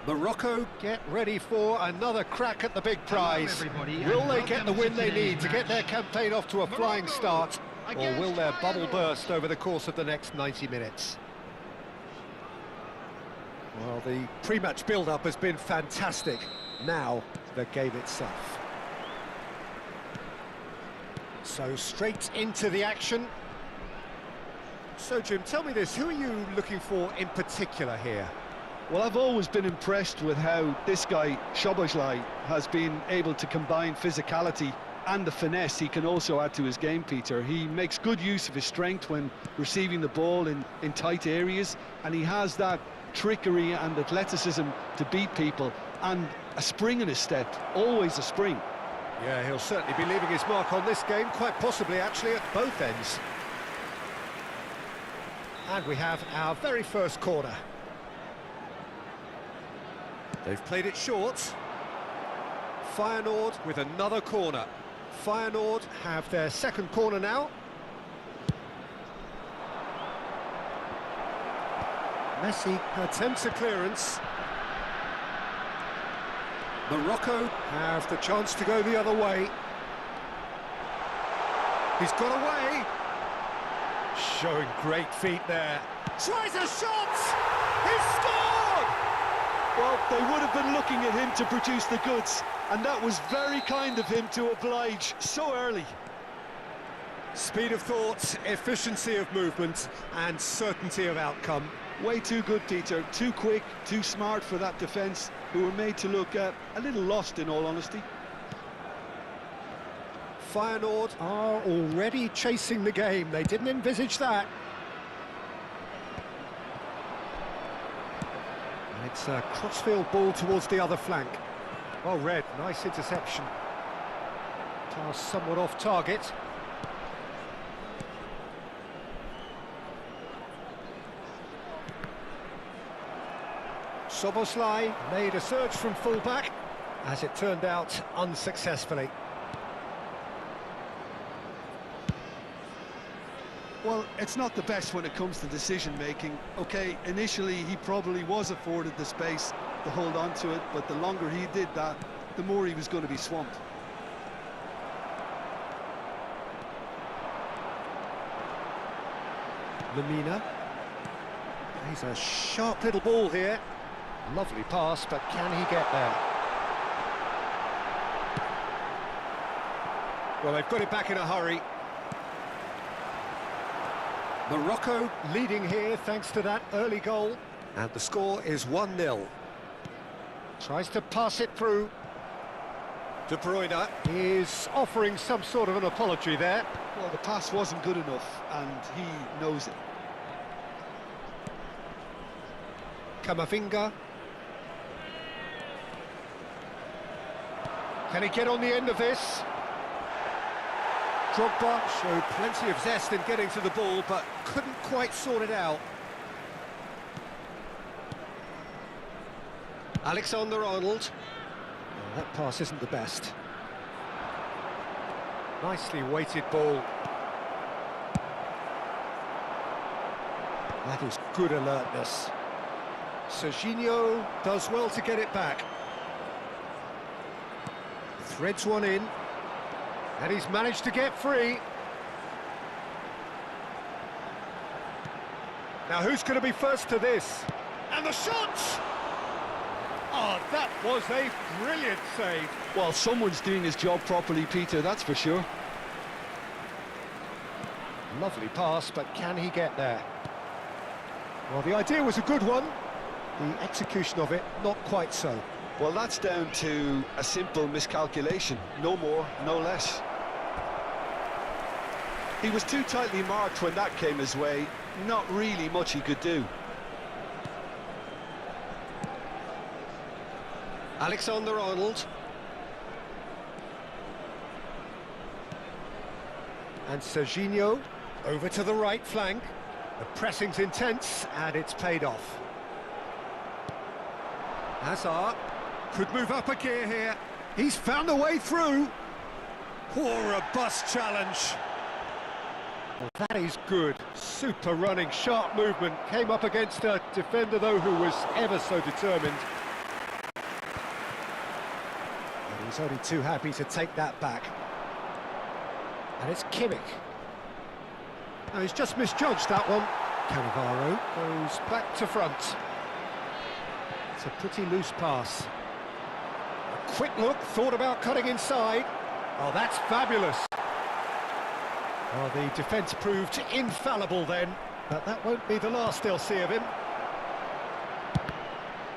Morocco get ready for another crack at the big prize. Will they get the win they need to get their campaign off to a flying start, or will their bubble burst over the course of the next 90 minutes? Well, the pre-match build-up has been fantastic. Now, the game itself. So, straight into the action. So, Jim, tell me this, who are you looking for in particular here? Well, I've always been impressed with how this guy, Szoboszlai, has been able to combine physicality and the finesse he can also add to his game, Peter. He makes good use of his strength when receiving the ball in tight areas, and he has that trickery and athleticism to beat people, and a spring in his step, always a spring. Yeah, he'll certainly be leaving his mark on this game, quite possibly actually at both ends. And we have our very first corner. They've played it short. Feyenoord with another corner. Feyenoord have their second corner now. Messi attempts a clearance. Morocco have the chance to go the other way. He's got away. Showing great feet there. Tries a shot! He's scored! Well, they would have been looking at him to produce the goods, and that was very kind of him to oblige so early. Speed of thought, efficiency of movement, and certainty of outcome. Way too good, Peter. Too quick, too smart for that defence, who were made to look a little lost, in all honesty. Feyenoord are already chasing the game. They didn't envisage that. And it's a crossfield ball towards the other flank. Well read, nice interception. Pass somewhat off target. Szoboszlai made a surge from full-back, as it turned out unsuccessfully. Well, it's not the best when it comes to decision-making. Okay, initially he probably was afforded the space to hold on to it, but the longer he did that, the more he was going to be swamped. Lemina. He's a sharp little ball here. Lovely pass, but can he get there? Well, they've got it back in a hurry. Morocco leading here thanks to that early goal. And the score is 1-0. Tries to pass it through. De Bruyne is offering some sort of an apology there. Well, the pass wasn't good enough, and he knows it. Camavinga. Can he get on the end of this? Drogba showed plenty of zest in getting to the ball, but couldn't quite sort it out. Alexander-Arnold. Oh, that pass isn't the best. Nicely weighted ball. That is good alertness. Serginho does well to get it back. Threads one in. And he's managed to get free. Now who's going to be first to this? And the shot! Oh, that was a brilliant save. Well, someone's doing his job properly, Peter, that's for sure. Lovely pass, but can he get there? Well, the idea was a good one. The execution of it, not quite so. Well, that's down to a simple miscalculation. No more, no less. He was too tightly marked when that came his way. Not really much he could do. Alexander-Arnold. And Serginho over to the right flank. The pressing's intense, and it's paid off. Hazard could move up a gear here. He's found a way through. Poor robust challenge. Well, that is good. Super running, sharp movement. Came up against a defender, though, who was ever so determined. He's only too happy to take that back. And it's Kimmich. No, he's just misjudged that one. Cannavaro goes back to front. It's a pretty loose pass. A quick look, thought about cutting inside. Oh, that's fabulous. Well, the defence proved infallible then, but that won't be the last they'll see of him.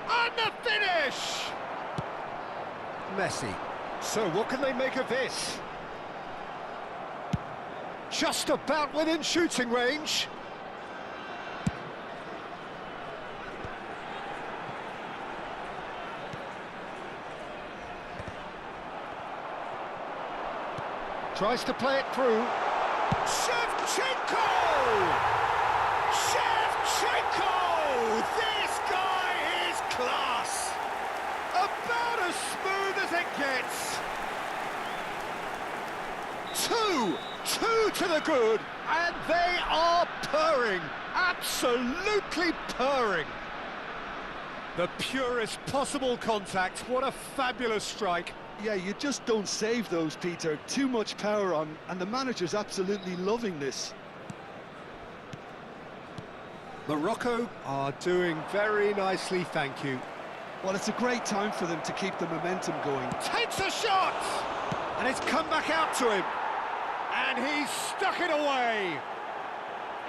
And the finish! Messi. So what can they make of this? Just about within shooting range. Tries to play it through. Shevchenko! Shevchenko! This guy is class! About as smooth as it gets. Two to the good, and they are purring. Absolutely purring. The purest possible contact. What a fabulous strike. Yeah, you just don't save those, Peter. Too much power on, and the manager's absolutely loving this. Morocco are doing very nicely, thank you. Well, it's a great time for them to keep the momentum going. Takes a shot! And it's come back out to him. And he's stuck it away.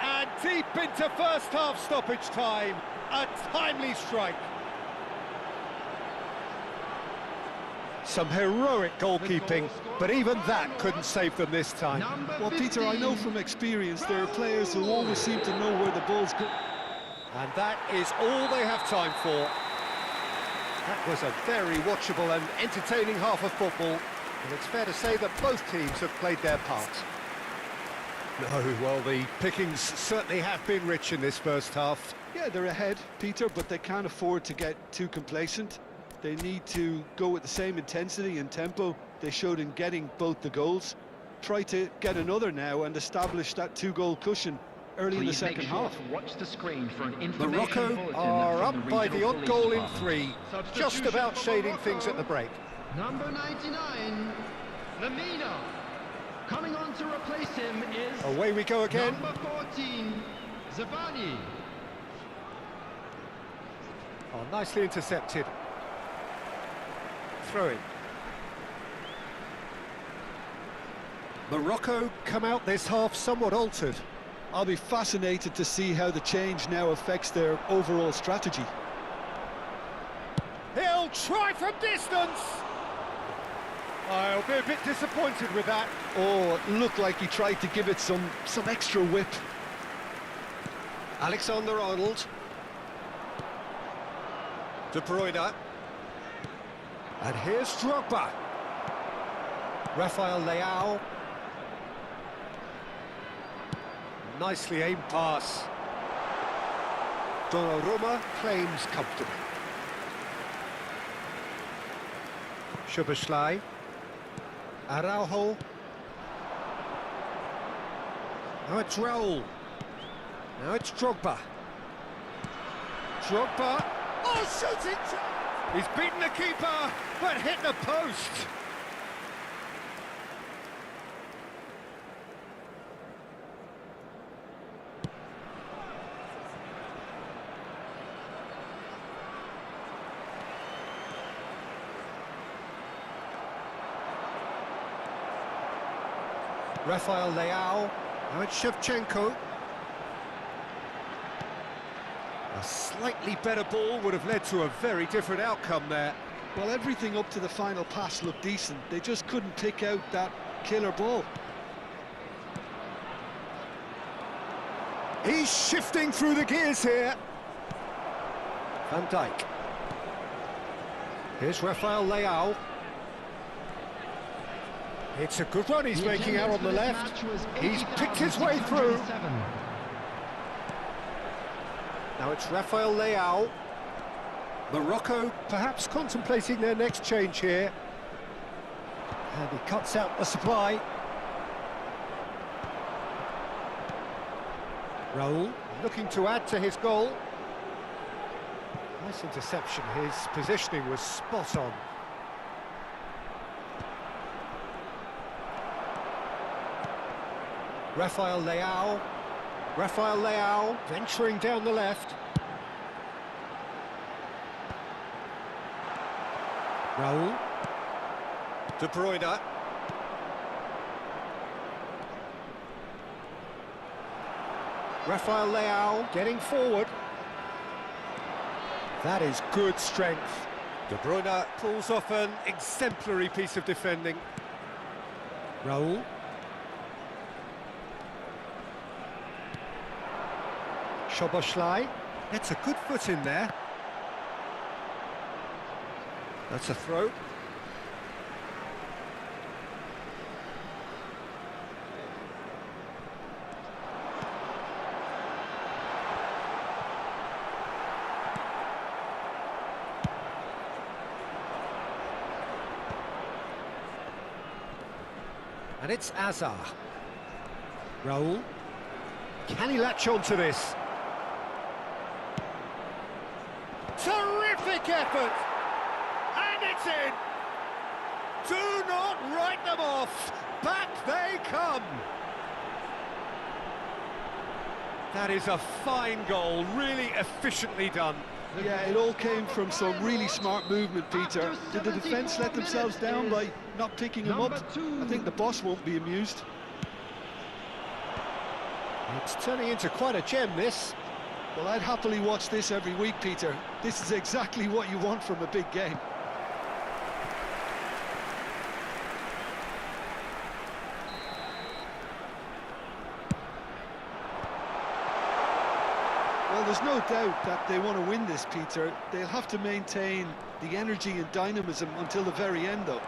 And deep into first half stoppage time, a timely strike. Some heroic goalkeeping, but even that couldn't save them this time. Well, Peter, I know from experience there are players who always seem to know where the ball's going. And that is all they have time for. That was a very watchable and entertaining half of football, and it's fair to say that both teams have played their part. No, well, the pickings certainly have been rich in this first half. Yeah, they're ahead, Peter, but they can't afford to get too complacent. They need to go with the same intensity and tempo they showed in getting both the goals. Try to get another now and establish that two-goal cushion early in the second half. Watch the screen for an Morocco are up by the odd goal in 3, just about shading things at the break. Number 99, Lamina. Coming on to replace him is... Away we go again. Number 14, Zabani. Oh, nicely intercepted. Throw-in. Morocco come out this half somewhat altered. I'll be fascinated to see how the change now affects their overall strategy. He'll try from distance! I'll be a bit disappointed with that. Oh, it looked like he tried to give it some extra whip. Alexander-Arnold. De Bruyne. And here's Drogba. Rafael Leao. Nicely aimed pass. Donnarumma claims comfortably. Szoboszlai. Araujo. Now it's Raul. Now it's Drogba. Drogba. Oh, shooting! He's beaten the keeper, but hit the post. Rafael Leao. Now it's Shevchenko. A slightly better ball would have led to a very different outcome there. Well, everything up to the final pass looked decent. They just couldn't pick out that killer ball. He's shifting through the gears here. Van Dijk. Here's Rafael Leao. It's a good run he's making out on the left. He's picked his way through. Now it's Rafael Leao. Morocco perhaps contemplating their next change here. And he cuts out the supply. Raul looking to add to his goal. Nice interception, his positioning was spot on. Rafael Leao. Rafael Leao venturing down the left. Raul. De Bruyne. Rafael Leao getting forward. That is good strength. De Bruyne pulls off an exemplary piece of defending. Raul. Szoboszlai gets a good foot in there. That's a throw. And it's Azar. Raul. Can he latch on to this? Terrific effort! And it's in! Do not write them off! Back they come! That is a fine goal, really efficiently done. Yeah, it all came from some really smart movement, Peter. Did the defence let themselves down by not picking him up? I think the boss won't be amused. It's turning into quite a gem, this. Well, I'd happily watch this every week, Peter. This is exactly what you want from a big game. Well, there's no doubt that they want to win this, Peter. They'll have to maintain the energy and dynamism until the very end, though.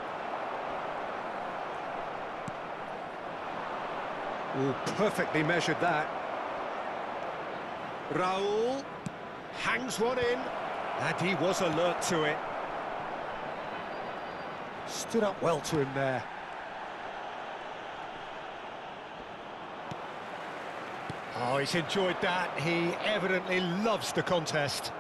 Oh, perfectly measured that. Raul hangs one in, and he was alert to it. Stood up well to him there. Oh, he's enjoyed that. He evidently loves the contest.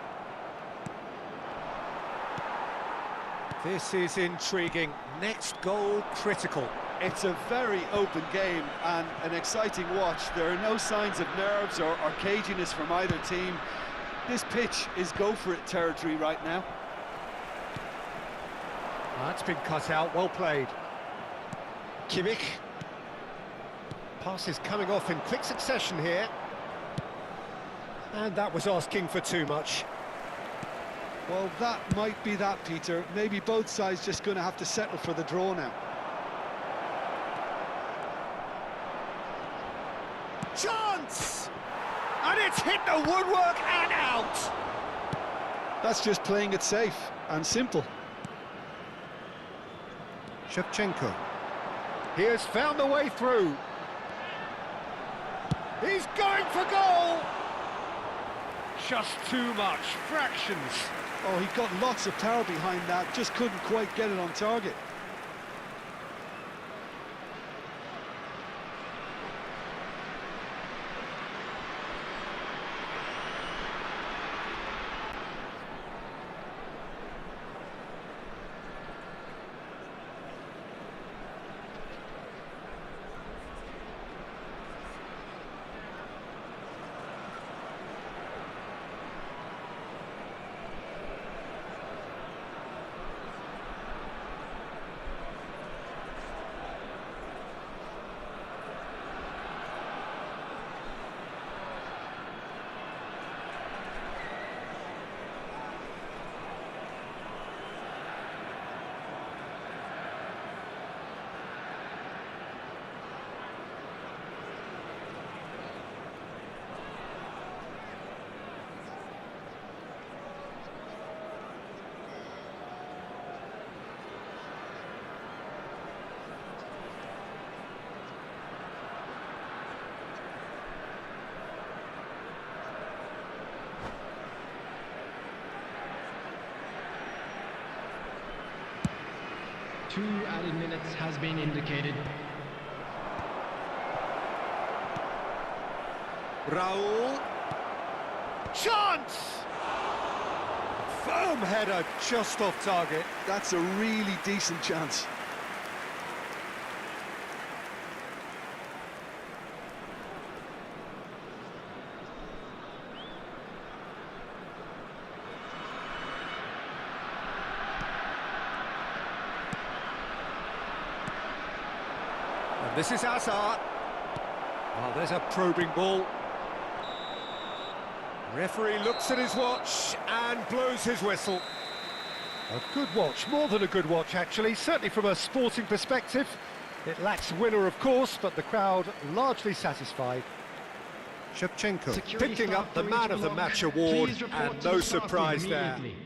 This is intriguing. Next goal critical. It's a very open game and an exciting watch. There are no signs of nerves or caginess from either team. This pitch is go-for-it territory right now. That's been cut out, well played. Kimmich. Passes coming off in quick succession here. And that was asking for too much. Well, that might be that, Peter. Maybe both sides just going to have to settle for the draw now. Chance! And it's hit the woodwork and out! That's just playing it safe and simple. Shevchenko. He has found the way through. He's going for goal! Just too much, fractions. Oh, he got lots of power behind that, just couldn't quite get it on target. Two added minutes has been indicated. Raul. Chance! Firm header just off target. That's a really decent chance. This is Hazard. Oh, there's a probing ball. Referee looks at his watch and blows his whistle. A good watch, more than a good watch actually, certainly from a sporting perspective. It lacks winner, of course, but the crowd largely satisfied. Shevchenko Security picking staff up the for man each of the block. match award, Please report and to no the staff surprise there. immediately.